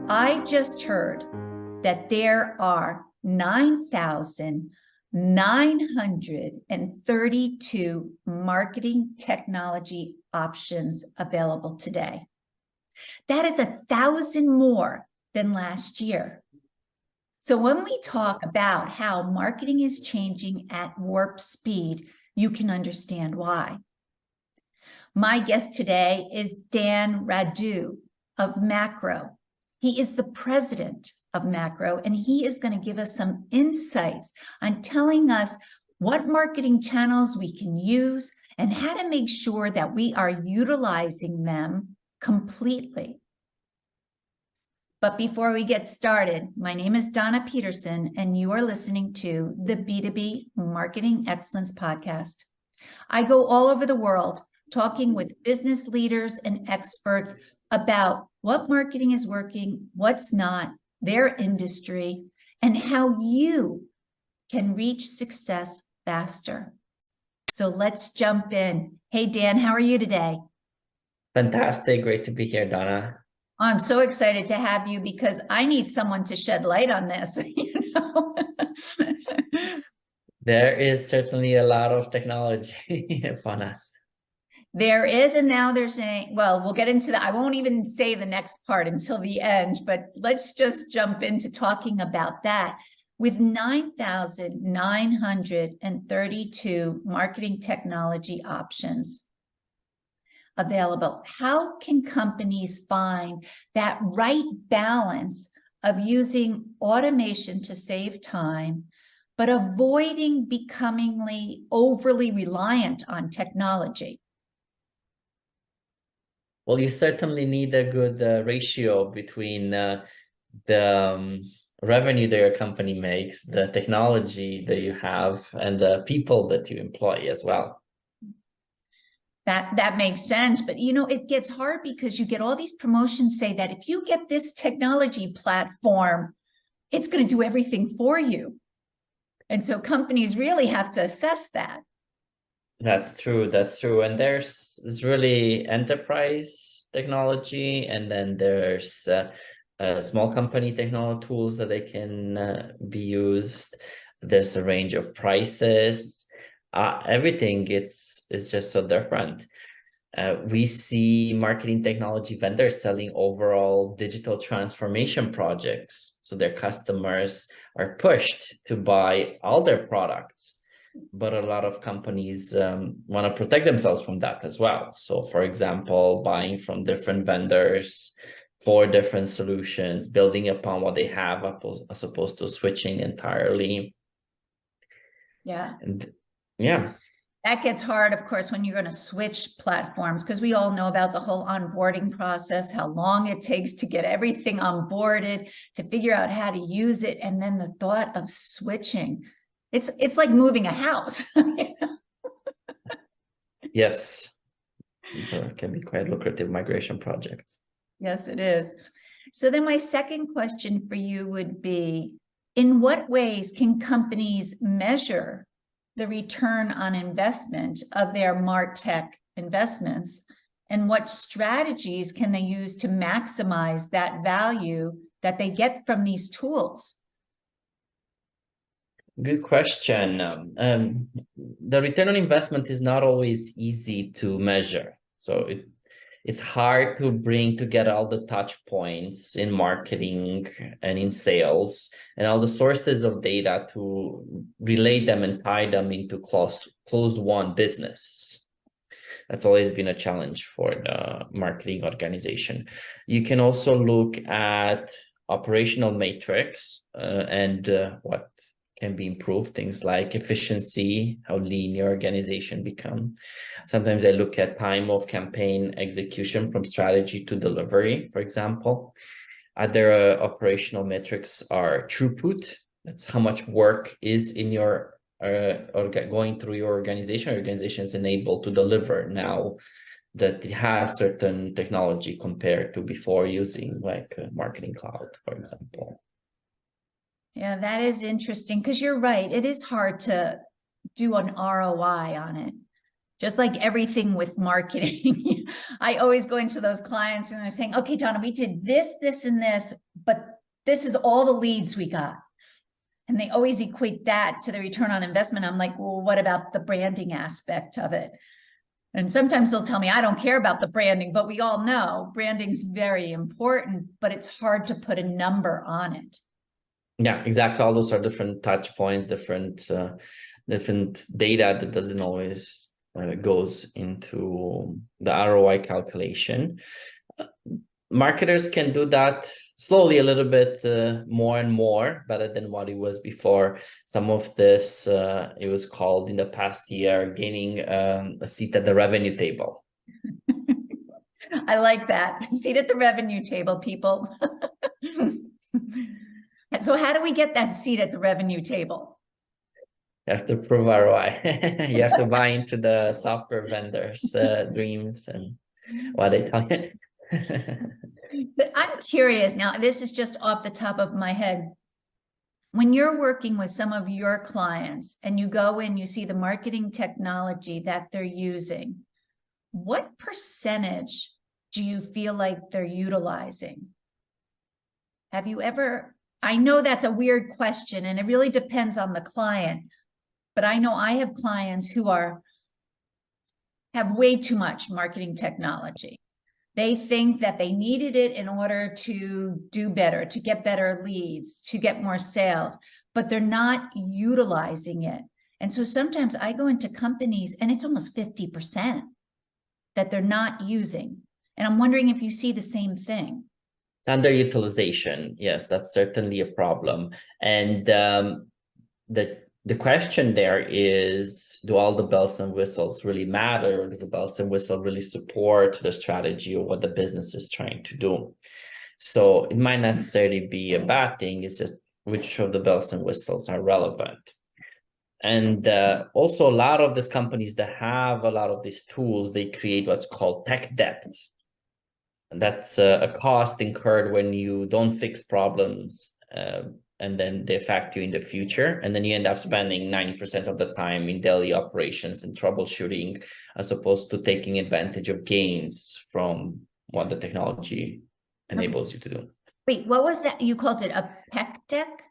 I just heard that there are 9,932 marketing technology options available today. That is 1,000 more than last year. So when we talk about how marketing is changing at warp speed, you can understand why. My guest today is Dan Radu of Macro. He is the president of Macro, and he is going to give us some insights on telling us what marketing channels we can use and how to make sure that we are utilizing them completely. But before we get started, my name is Donna Peterson, and you are listening to the B2B Marketing Excellence Podcast. I go all over the world talking with business leaders and experts about what marketing is working, what's not, their industry, and how you can reach success faster. So let's jump in. Hey, Dan, how are you today? Fantastic. Great to be here, Donna. I'm so excited to have you because I need someone to shed light on this, There is certainly a lot of technology upon us. There is, and now they're saying, well, we'll get into that. I won't even say the next part until the end, but let's just jump into talking about that. With 9,932 marketing technology options available, how can companies find that right balance of using automation to save time, but avoiding becoming overly reliant on technology? Well, you certainly need a good ratio between the revenue that your company makes, the technology that you have, and the people that you employ as well. That makes sense. But, it gets hard because you get all these promotions say that if you get this technology platform, it's going to do everything for you. And so companies really have to assess that. That's true. That's true. And there's really enterprise technology, and then there's small company technology tools that they can be used. There's a range of prices. Everything is just so different. We see marketing technology vendors selling overall digital transformation projects. So their customers are pushed to buy all their products. But a lot of companies want to protect themselves from that as well. So, for example, buying from different vendors for different solutions, building upon what they have as opposed to switching entirely. Yeah. And yeah. That gets hard, of course, when you're going to switch platforms, because we all know about the whole onboarding process, how long it takes to get everything onboarded, to figure out how to use it. And then the thought of switching. It's like moving a house. Yes. So it can be quite lucrative migration projects. Yes, it is. So then my second question for you would be, in what ways can companies measure the return on investment of their martech investments? And what strategies can they use to maximize that value that they get from these tools? Good question. The return on investment is not always easy to measure. So it's hard to bring together all the touch points in marketing and in sales and all the sources of data to relate them and tie them into closed won business. That's always been a challenge for the marketing organization. You can also look at operational metrics and what can be improved, things like efficiency, how lean your organization become. Sometimes I look at time of campaign execution from strategy to delivery, for example. Other operational metrics are throughput. That's how much work is in your going through your organization. Your organization is enabled to deliver now that it has certain technology compared to before using like Marketing Cloud, for example. Yeah, that is interesting because you're right. It is hard to do an ROI on it. Just like everything with marketing, I always go into those clients and they're saying, okay, Donna, we did this, this, and this, but this is all the leads we got. And they always equate that to the return on investment. I'm like, well, what about the branding aspect of it? And sometimes they'll tell me, I don't care about the branding, but we all know branding's very important, but it's hard to put a number on it. Yeah, exactly. All those are different touch points, different data that doesn't always goes into the ROI calculation. Marketers can do that slowly a little bit more and more, better than what it was before. Some of this, it was called in the past year, gaining a seat at the revenue table. I like that. Seat at the revenue table, people. So how do we get that seat at the revenue table? You have to prove ROI. You have to buy into the software vendors' dreams and what they tell you. But I'm curious now, this is just off the top of my head. When you're working with some of your clients and you go in, you see the marketing technology that they're using, what percentage do you feel like they're utilizing? Have you ever, I know that's a weird question and it really depends on the client, but I know I have clients who have way too much marketing technology. They think that they needed it in order to do better, to get better leads, to get more sales, but they're not utilizing it. And so sometimes I go into companies and it's almost 50% that they're not using. And I'm wondering if you see the same thing. It's underutilization. Yes, that's certainly a problem. And the question there is, do all the bells and whistles really matter? Or do the bells and whistles really support the strategy or what the business is trying to do? So it might necessarily be a bad thing. It's just which of the bells and whistles are relevant. And also a lot of these companies that have a lot of these tools, they create what's called tech debt. And that's a cost incurred when you don't fix problems and then they affect you in the future. And then you end up spending 90% of the time in daily operations and troubleshooting, as opposed to taking advantage of gains from what the technology enables you to do. Wait, what was that? You called it a tech deck?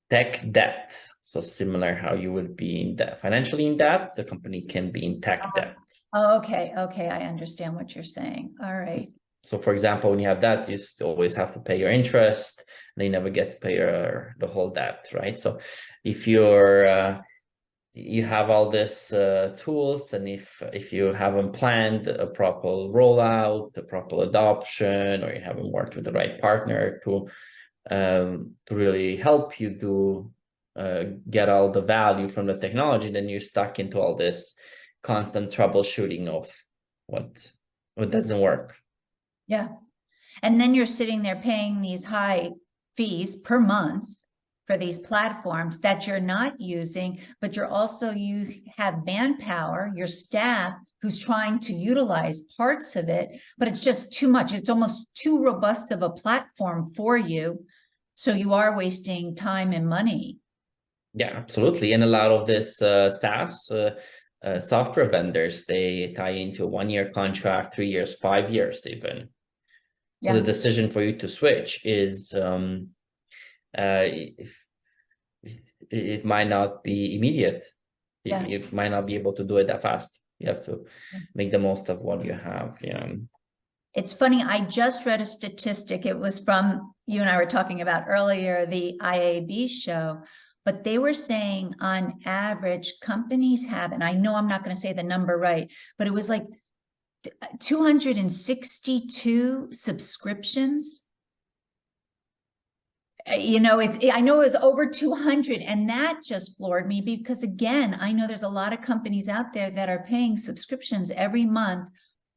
Tech debt. So similar how you would be in debt, financially in debt, the company can be in tech debt. Oh, okay. Okay. I understand what you're saying. All right. So for example, when you have that, you always have to pay your interest. They never get to pay the whole debt, right? So if you have all these tools, and if you haven't planned a proper rollout, a proper adoption, or you haven't worked with the right partner to really help you get all the value from the technology, then you're stuck into all this constant troubleshooting of what doesn't work. Yeah. And then you're sitting there paying these high fees per month for these platforms that you're not using, but you have manpower, your staff who's trying to utilize parts of it, but it's just too much. It's almost too robust of a platform for you. So you are wasting time and money. Yeah, absolutely. And a lot of this SaaS software vendors, they tie into a 1-year contract, 3 years, 5 years even. So the decision for you to switch is it might not be immediate. You might not be able to do it that fast. You have to make the most of what you have. Yeah. It's funny. I just read a statistic. It was from, you and I were talking about earlier, the IAB show, but they were saying on average, companies have, and I know I'm not going to say the number right, but it was like 262 subscriptions. I know it was over 200, and that just floored me because, again, I know there's a lot of companies out there that are paying subscriptions every month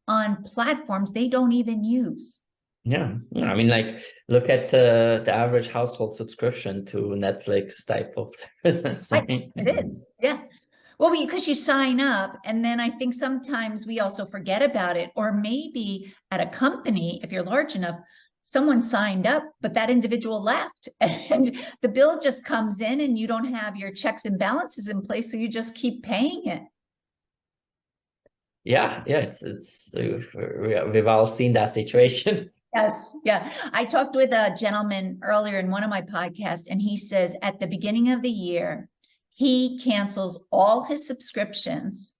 on platforms they don't even use. Yeah. I mean, like, look at the average household subscription to Netflix type of services. Right. It is. Yeah. Well, because you sign up, and then I think sometimes we also forget about it. Or maybe at a company, if you're large enough, someone signed up, but that individual left, and the bill just comes in and you don't have your checks and balances in place. So you just keep paying it. Yeah, yeah, we've all seen that situation. Yes. Yeah. I talked with a gentleman earlier in one of my podcasts, and he says at the beginning of the year, he cancels all his subscriptions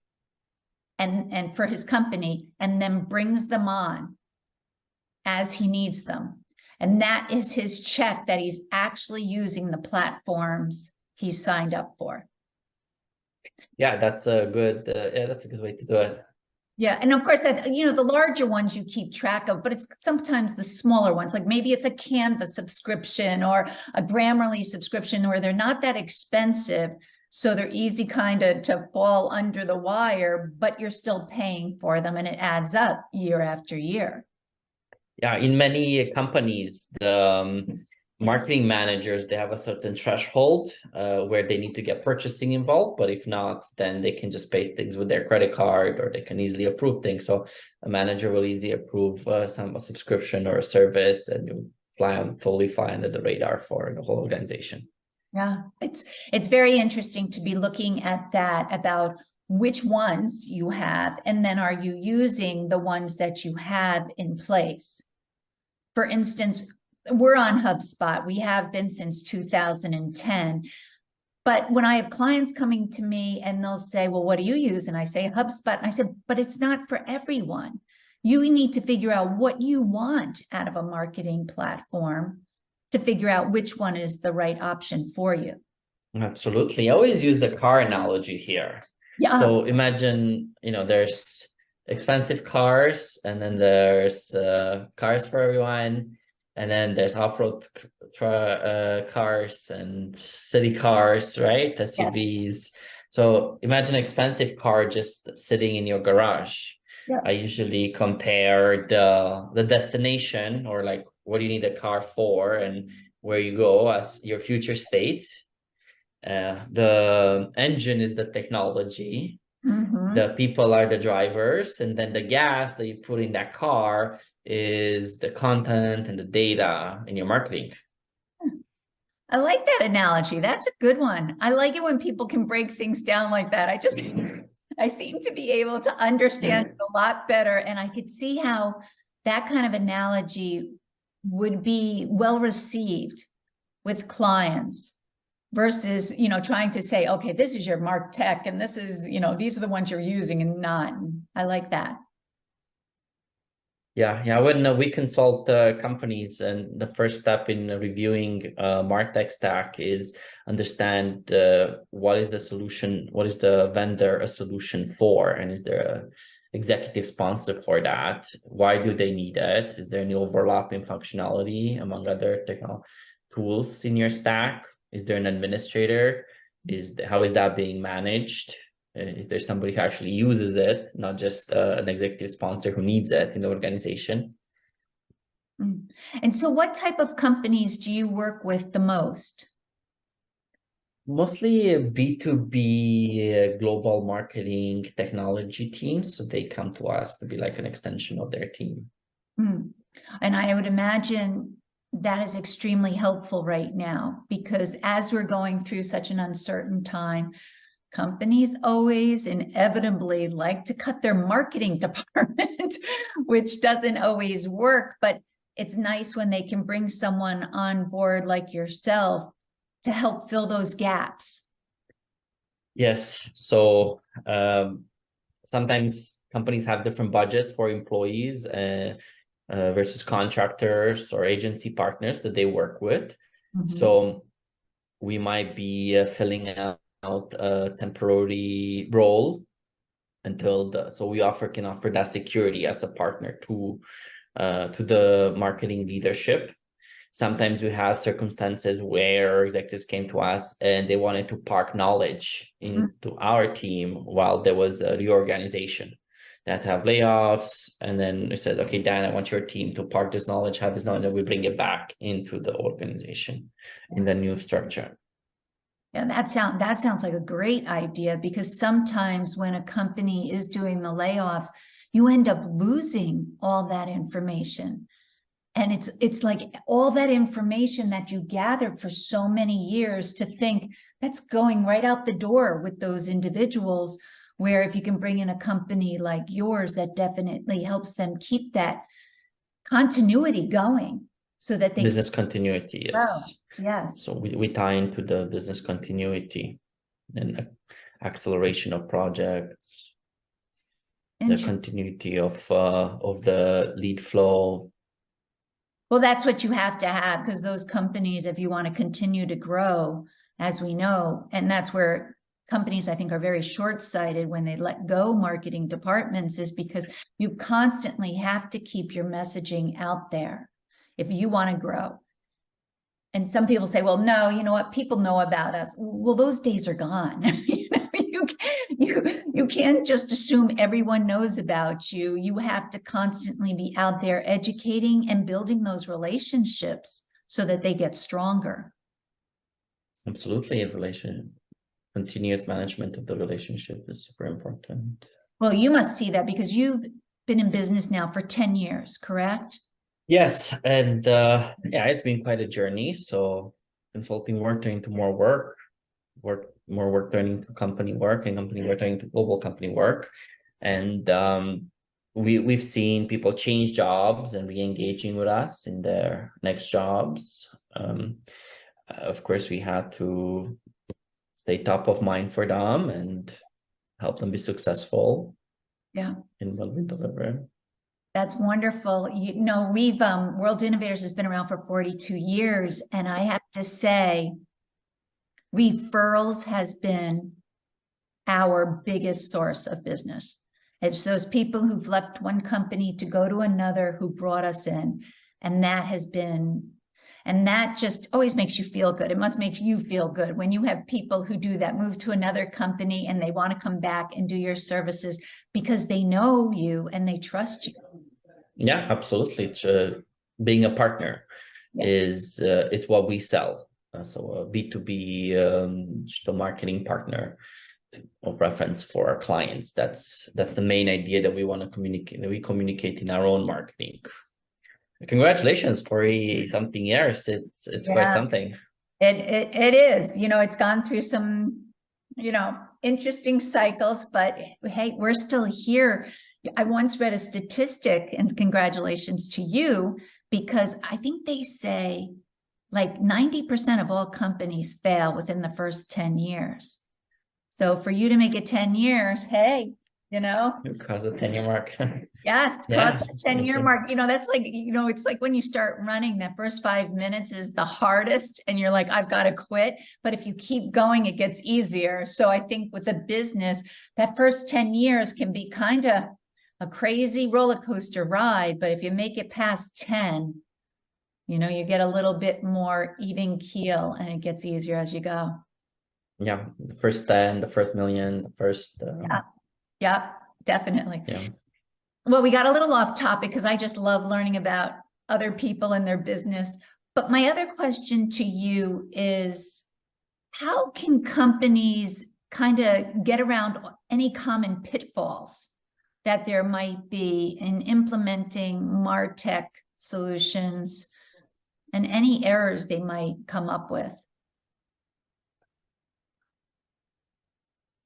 and for his company, and then brings them on as he needs them. And that is his check that he's actually using the platforms he's signed up for. Yeah, that's a good that's a good way to do it. Yeah. And of course that, the larger ones you keep track of, but it's sometimes the smaller ones, like maybe it's a Canva subscription or a Grammarly subscription where they're not that expensive. So they're easy kind of to fall under the wire, but you're still paying for them and it adds up year after year. Yeah, in many companies, the marketing managers, they have a certain threshold where they need to get purchasing involved, but if not, then they can just pay things with their credit card, or they can easily approve things. So a manager will easily approve a subscription or a service, and you totally fly under the radar for the whole organization. Yeah, it's very interesting to be looking at that, about which ones you have, and then are you using the ones that you have in place? For instance, we're on HubSpot. We have been since 2010. But when I have clients coming to me and they'll say, well, what do you use? And I say HubSpot. And I said, but it's not for everyone. You need to figure out what you want out of a marketing platform to figure out which one is the right option for you. Absolutely. I always use the car analogy here. Yeah. So imagine, there's expensive cars, and then there's cars for everyone, and then there's off-road cars and city cars, right? SUVs. Yeah. So imagine an expensive car just sitting in your garage. Yeah. I usually compare the destination, or like what do you need a car for, and where you go as your future state. The engine is the technology. Mm-hmm. The people are the drivers, and then the gas that you put in that car is the content and the data in your marketing. I like that analogy. That's a good one. I like it when people can break things down like that. I seem to be able to understand it a lot better, and I could see how that kind of analogy would be well received with clients. Versus, trying to say, okay, this is your martech, and this is, these are the ones you're using and not. I like that. Yeah. When we consult companies, and the first step in reviewing martech stack is understand what is the solution, what is the vendor a solution for, and is there a executive sponsor for that? Why do they need it? Is there any overlap in functionality among other technical tools in your stack? Is there an administrator? How is that being managed? Is there somebody who actually uses it, not just an executive sponsor who needs it in the organization? And so what type of companies do you work with the most? Mostly B2B global marketing technology teams. So they come to us to be like an extension of their team. And I would imagine that is extremely helpful right now, because as we're going through such an uncertain time, companies always inevitably like to cut their marketing department, which doesn't always work, but it's nice when they can bring someone on board like yourself to help fill those gaps. Yes. So sometimes companies have different budgets for employees versus contractors or agency partners that they work with. Mm-hmm. So we might be filling out a temporary role so we can offer that security as a partner to the marketing leadership. Sometimes we have circumstances where executives came to us and they wanted to park knowledge into our team while there was a reorganization that have layoffs, and then it says, okay, Dan, I want your team to park this knowledge, have this knowledge, and we bring it back into the organization in the new structure. Yeah, that sounds like a great idea, because sometimes when a company is doing the layoffs, you end up losing all that information. And it's like all that information that you gathered for so many years, to think that's going right out the door with those individuals, where if you can bring in a company like yours, that definitely helps them keep that continuity going so that they business continuity, grow. yes. Yes. So we tie into the business continuity and acceleration of projects, the continuity of the lead flow. Well, that's what you have to have, because those companies, if you want to continue to grow, as we know, and that's where companies, I think, are very short-sighted when they let go marketing departments, is because you constantly have to keep your messaging out there if you want to grow. And some people say, well, no, you know what? People know about us. Well, those days are gone. You can't just assume everyone knows about you. You have to constantly be out there educating and building those relationships so that they get stronger. Absolutely. Continuous management of the relationship is super important. Well, you must see that because you've been in business now for 10 years, correct? Yes. And yeah, it's been quite a journey. So consulting work turning to more work turning to company work, and company work turning to global company work. And we've seen people change jobs and re-engaging with us in their next jobs. Of course, we had to stay top of mind for them and help them be successful. Yeah. In what we deliver. That's wonderful. You know, we've World Innovators has been around for 42 years, and I have to say, referrals has been our biggest source of business. It's those people who've left one company to go to another who brought us in. And that just always makes you feel good. It must make you feel good when you have people who do that, move to another company and they want to come back and do your services because they know you and they trust you. Yeah, absolutely. It's being a partner. Yes. It's what we sell. So a B2B digital marketing partner of reference for our clients. That's the main idea that we want to communicate, that we communicate in our own marketing. Congratulations, 40-something years. It's quite something. It is. You know, it's gone through some, interesting cycles, but hey, we're still here. I once read a statistic, and congratulations to you, because I think they say like 90% of all companies fail within the first 10 years. So for you to make it 10 years, hey, Cross the 10-year mark. Yes, cross the 10-year mark. That's like, it's like when you start running, that first 5 minutes is the hardest and you're like, I've got to quit. But if you keep going, it gets easier. So I think with a business, that first 10 years can be kind of a crazy roller coaster ride. But if you make it past 10, you get a little bit more even keel and it gets easier as you go. Yeah. The first 10, the first million, the first. Yeah, definitely. Yeah. Well, we got a little off topic because I just love learning about other people and their business. But my other question to you is, how can companies kind of get around any common pitfalls that there might be in implementing martech solutions and any errors they might come up with?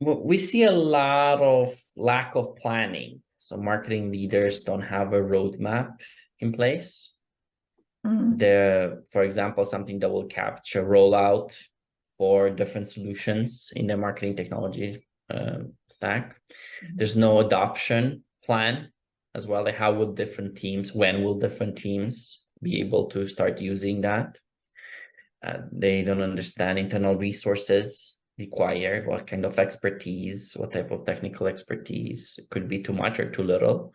Well, we see a lot of lack of planning. So marketing leaders don't have a roadmap in place. For example, something that will capture rollout for different solutions in the marketing technology stack. There's no adoption plan as well. Like how would when will different teams be able to start using that? They don't understand internal resources required, what kind of expertise, what type of technical expertise. It could be too much or too little.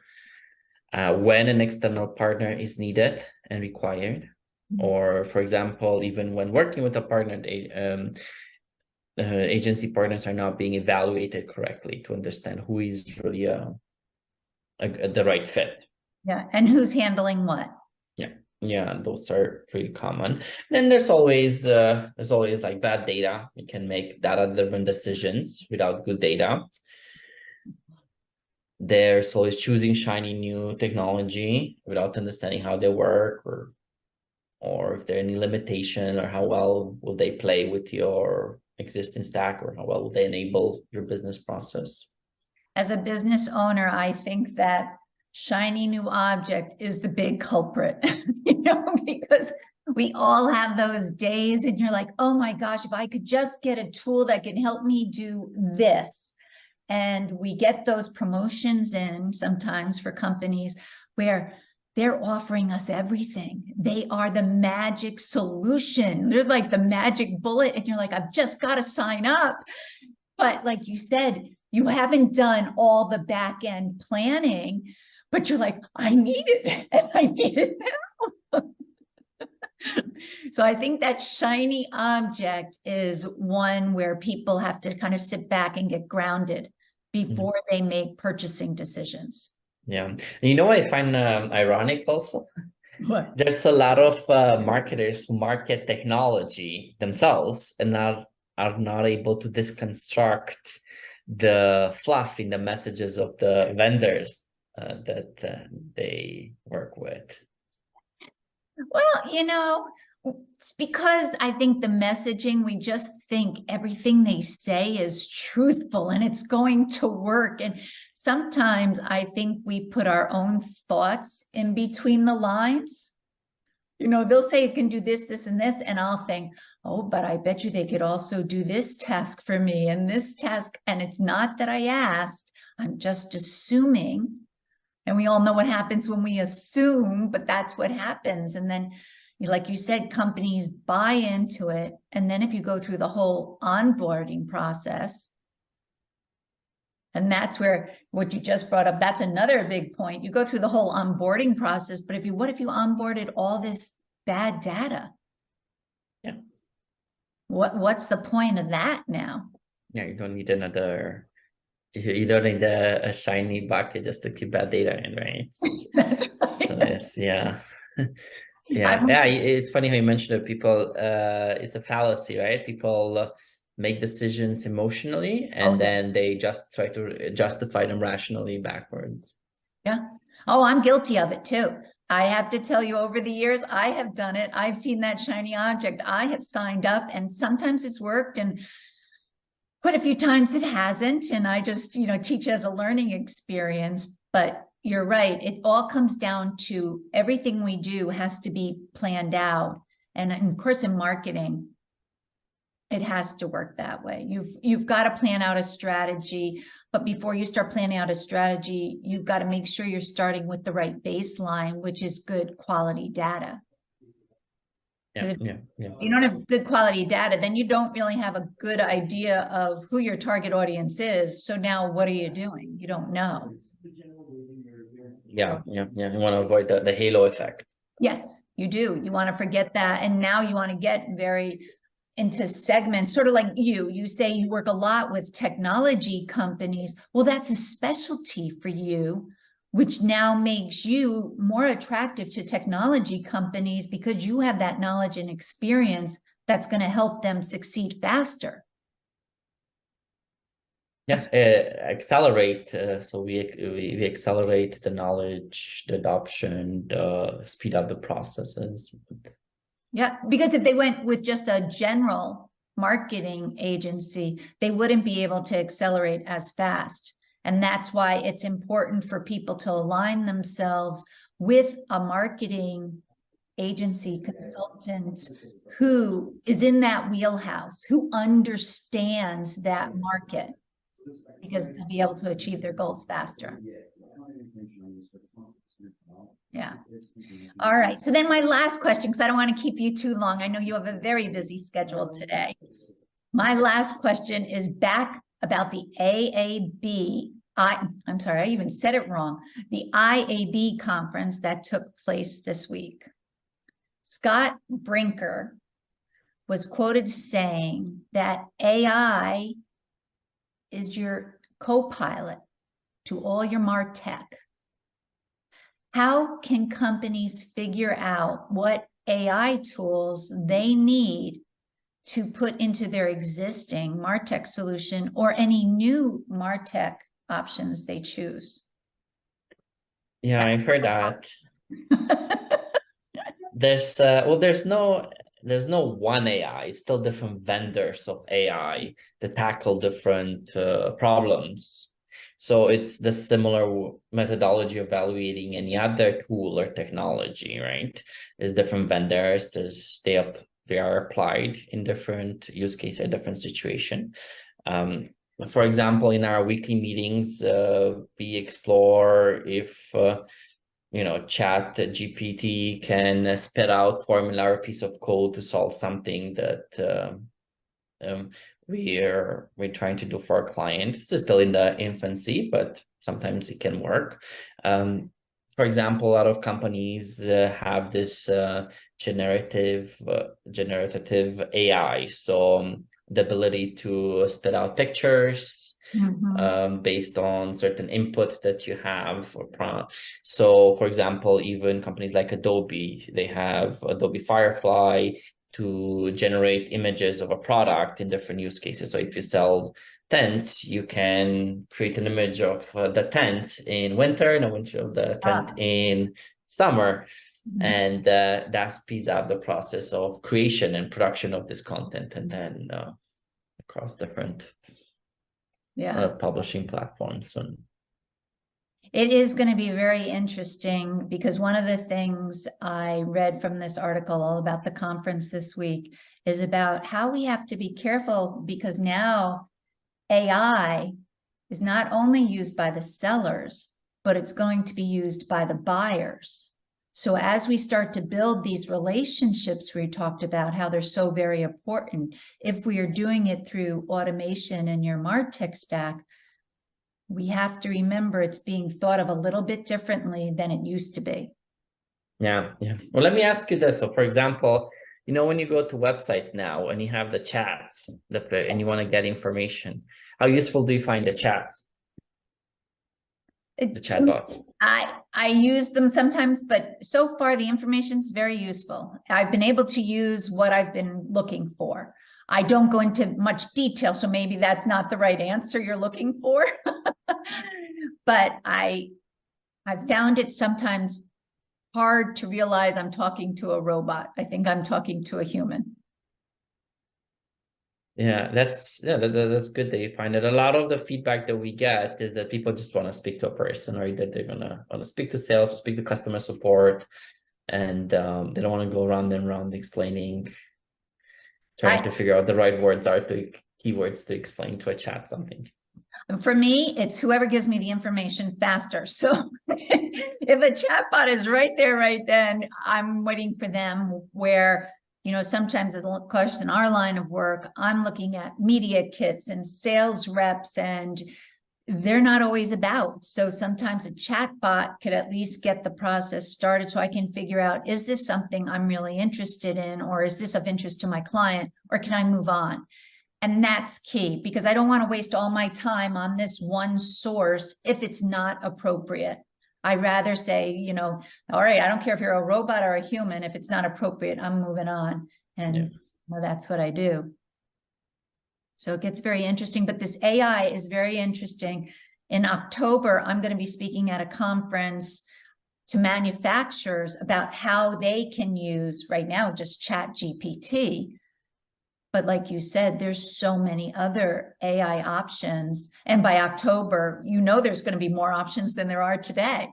When an external partner is needed and required, or for example, even when working with a partner, agency partners are not being evaluated correctly to understand who is really the right fit. Yeah, and who's handling what? Yeah, those are pretty common. Then there's always like bad data. You can make data-driven decisions without good data. There's always choosing shiny new technology without understanding how they work, or if there are any limitation, or how well will they play with your existing stack, or how well will they enable your business process. As a business owner, I think that shiny new object is the big culprit, because we all have those days and you're like, oh my gosh, if I could just get a tool that can help me do this. And we get those promotions in sometimes for companies where they're offering us everything. They are the magic solution. They're like the magic bullet. And you're like, I've just got to sign up. But like you said, you haven't done all the back end planning, but you're like, I need it and I need it now. So I think that shiny object is one where people have to kind of sit back and get grounded before they make purchasing decisions. Yeah. And you know what I find ironic also? What? There's a lot of marketers who market technology themselves and are not able to deconstruct the fluff in the messages of the vendors that they work with. Well, it's because I think the messaging, we just think everything they say is truthful and it's going to work. And sometimes I think we put our own thoughts in between the lines. They'll say it can do this, this, and this. And I'll think, oh, but I bet you they could also do this task for me and this task. And it's not that I asked, I'm just assuming. And we all know what happens when we assume, but that's what happens. And then, like you said, companies buy into it. And then if you go through the whole onboarding process, and that's where what you just brought up, that's another big point. You go through the whole onboarding process, but what if you onboarded all this bad data? Yeah. What's the point of that now? Yeah, you don't need another. You don't need a shiny bucket just to keep bad data in, right? That's right. So it's, yeah. Yeah. It's funny how you mentioned that people, it's a fallacy, right? People make decisions emotionally and then they just try to justify them rationally backwards. Yeah. Oh, I'm guilty of it too. I have to tell you, over the years, I have done it. I've seen that shiny object. I have signed up and sometimes it's worked and quite a few times it hasn't. And I just, teach as a learning experience. But you're right. It all comes down to everything we do has to be planned out. And of course, in marketing, it has to work that way. You've got to plan out a strategy. But before you start planning out a strategy, you've got to make sure you're starting with the right baseline, which is good quality data. Yeah. You don't have good quality data, then you don't really have a good idea of who your target audience is. So now what are you doing? You don't know. Yeah. You want to avoid the halo effect. Yes, you do. You want to forget that. And now you want to get very into segments, sort of like you say you work a lot with technology companies. Well, that's a specialty for you, which now makes you more attractive to technology companies because you have that knowledge and experience that's going to help them succeed faster. Yes, accelerate. So we accelerate the knowledge, the adoption, speed up the processes. Yeah, because if they went with just a general marketing agency, they wouldn't be able to accelerate as fast. And that's why it's important for people to align themselves with a marketing agency consultant who is in that wheelhouse, who understands that market, because they'll be able to achieve their goals faster. Yeah. All right. So then my last question, because I don't want to keep you too long. I know you have a very busy schedule today. My last question is back about the AAB. I'm sorry, I even said it wrong. The IAB conference that took place this week. Scott Brinker was quoted saying that AI is your co-pilot to all your martech. How can companies figure out what AI tools they need to put into their existing martech solution or any new martech options they choose? Yeah, I've heard that. There's no one AI. It's still different vendors of AI that tackle different problems. So it's the similar methodology of evaluating any other tool or technology, right? There's different vendors, they are applied in different use case or different situation. For example, in our weekly meetings, we explore if Chat GPT can spit out formula or piece of code to solve something that we're trying to do for our client. This is still in the infancy, but sometimes it can work. For example, a lot of companies have this generative AI, so the ability to spit out pictures based on certain input that you have. So, for example, even companies like Adobe, they have Adobe Firefly to generate images of a product in different use cases. So if you sell tents, you can create an image of the tent in winter and an image of the tent in summer. And that speeds up the process of creation and production of this content, and then across different publishing platforms. It is going to be very interesting, because one of the things I read from this article all about the conference this week is about how we have to be careful, because now AI is not only used by the sellers, but it's going to be used by the buyers. So as we start to build these relationships we talked about, how they're so very important, if we are doing it through automation in your martech stack, we have to remember it's being thought of a little bit differently than it used to be. Yeah. Well, let me ask you this. So, for example, when you go to websites now and you have the chats and you want to get information, how useful do you find the chats? The chatbots. I use them sometimes, but so far the information is very useful. I've been able to use what I've been looking for. I don't go into much detail, so maybe that's not the right answer you're looking for. But I found it sometimes hard to realize I'm talking to a robot. I think I'm talking to a human. Yeah, that's good that you find it. A lot of the feedback that we get is that people just want to speak to a person, or that they're gonna want to speak to sales or speak to customer support, and they don't want to go round and round explaining, trying to figure out the right keywords to explain to a chat something. For me, it's whoever gives me the information faster. So if a chatbot is right there, right then, I'm waiting for them. Where, sometimes, of course, in our line of work, I'm looking at media kits and sales reps, and they're not always about. So sometimes a chatbot could at least get the process started, so I can figure out, is this something I'm really interested in, or is this of interest to my client, or can I move on? And that's key, because I don't want to waste all my time on this one source if it's not appropriate. I rather say, all right, I don't care if you're a robot or a human. If it's not appropriate, I'm moving on. And that's what I do. So it gets very interesting. But this AI is very interesting. In October, I'm going to be speaking at a conference to manufacturers about how they can use, right now, just Chat GPT. But like you said, there's so many other AI options. And by October, there's going to be more options than there are today.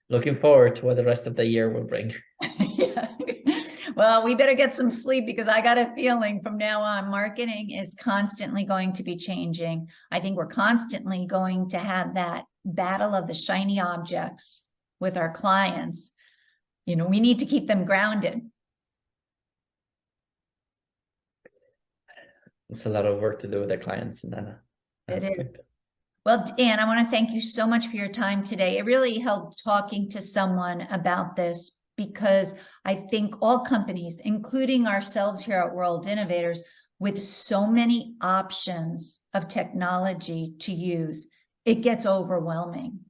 Looking forward to what the rest of the year will bring. Yeah. Well, we better get some sleep, because I got a feeling from now on, marketing is constantly going to be changing. I think we're constantly going to have that battle of the shiny objects with our clients. We need to keep them grounded. It's a lot of work to do with the clients in that aspect. Well, Dan, I want to thank you so much for your time today. It really helped talking to someone about this, because I think all companies, including ourselves here at World Innovators, with so many options of technology to use, it gets overwhelming.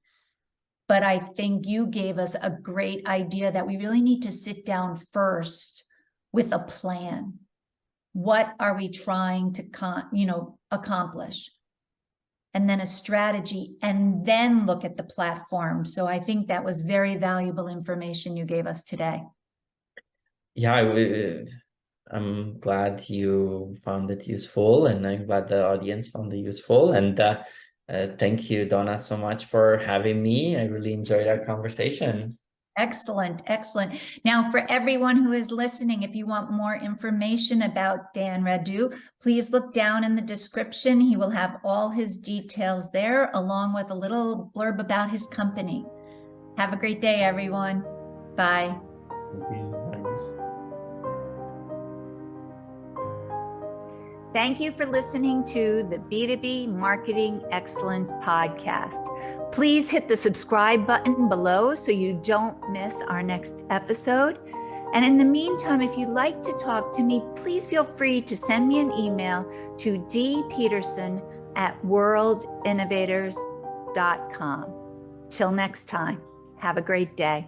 But I think you gave us a great idea that we really need to sit down first with a plan. What are we trying to accomplish? And then a strategy, and then look at the platform. So I think that was very valuable information you gave us today. Yeah, I'm glad you found it useful, and I'm glad the audience found it useful. And thank you, Donna, so much for having me. I really enjoyed our conversation. Excellent, excellent. Now, for everyone who is listening, if you want more information about Dan Radu, please look down in the description. He will have all his details there, along with a little blurb about his company. Have a great day, everyone. Bye. Thank you for listening to the B2B Marketing Excellence Podcast. Please hit the subscribe button below so you don't miss our next episode. And in the meantime, if you'd like to talk to me, please feel free to send me an email to dpeterson@worldinnovators.com. Till next time, have a great day.